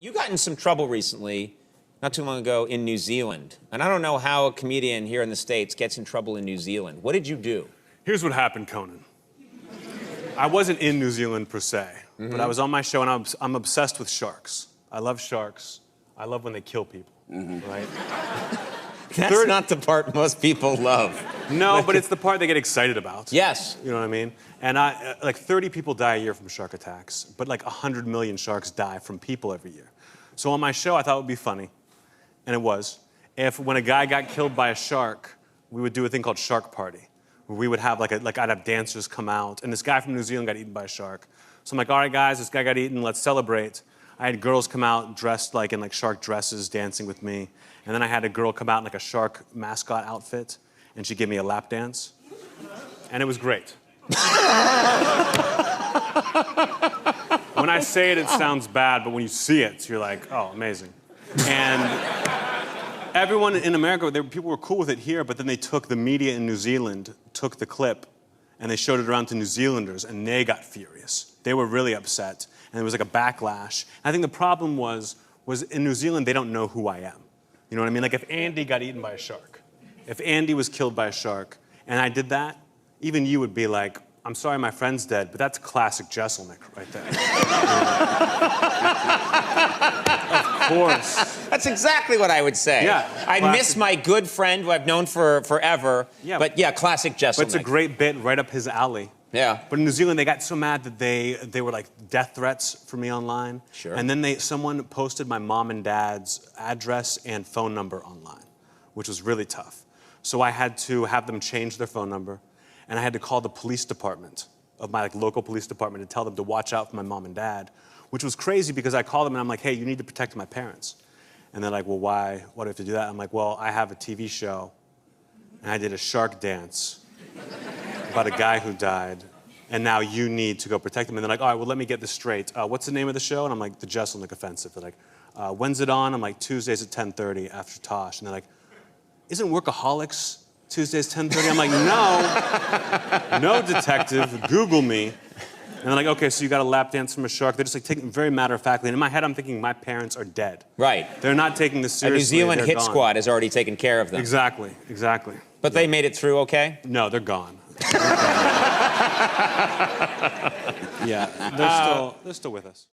You got in some trouble recently, not too long ago, in New Zealand. And I don't know how a comedian here in the States gets in trouble in New Zealand. What did you do? Here's what happened, Conan. I wasn't in New Zealand per se, but I was on my show and I'm obsessed with sharks. I love sharks. I love when they kill people, right? That's not the part most people love. No, but it's the part they get excited about. Yes. You know what I mean? And like 30 people die a year from shark attacks, but like 100 million sharks die from people every year. So on my show, I thought it would be funny, and it was, if when a guy got killed by a shark, we would do a thing called Shark Party, where we would have I'd have dancers come out, and this guy from New Zealand got eaten by a shark. So I'm like, all right, guys, this guy got eaten, let's celebrate. I had girls come out dressed in shark dresses, dancing with me, and then I had a girl come out in like a shark mascot outfit, and she gave me a lap dance, and it was great. When I say it, it sounds bad, but when you see it, you're like, oh, amazing. And everyone in America, people were cool with it here, but then the media in New Zealand took the clip and they showed it around to New Zealanders, and they got furious. They were really upset, and there was like a backlash. And I think the problem was in New Zealand, they don't know who I am. You know what I mean? Like if Andy got eaten by a shark, if Andy was killed by a shark, and I did that, even you would be like, I'm sorry my friend's dead, but that's classic Jeselnik right there. Of course. That's exactly what I would say. Yeah. I miss my good friend who I've known for forever. Yeah. But yeah, classic Jeselnik. But it's a great bit right up his alley. Yeah. But in New Zealand, they got so mad that they were like death threats for me online. Sure. And then someone posted my mom and dad's address and phone number online, which was really tough. So I had to have them change their phone number, and I had to call the police department of my local police department to tell them to watch out for my mom and dad, which was crazy because I called them and I'm like, hey, you need to protect my parents. And they're like, well, why? Why do I have to do that? I'm like, well, I have a TV show, and I did a shark dance about a guy who died, and now you need to go protect him. And they're like, all right, well, let me get this straight. What's the name of the show? And I'm like, The Jeselnik Offensive. They're like, when's it on? I'm like, Tuesdays at 10:30 after Tosh. And they're like, isn't Workaholics Tuesdays 10:30? I'm like, no, detective, Google me. And they're like, okay, so you got a lap dance from a shark. They're just like taking it very matter-of-factly. And in my head, I'm thinking my parents are dead. Right. They're not taking this seriously. A New Zealand hit gone. squad has already taken care of them. Exactly, exactly. But they made it through okay? No, they're gone. Yeah, they're still with us.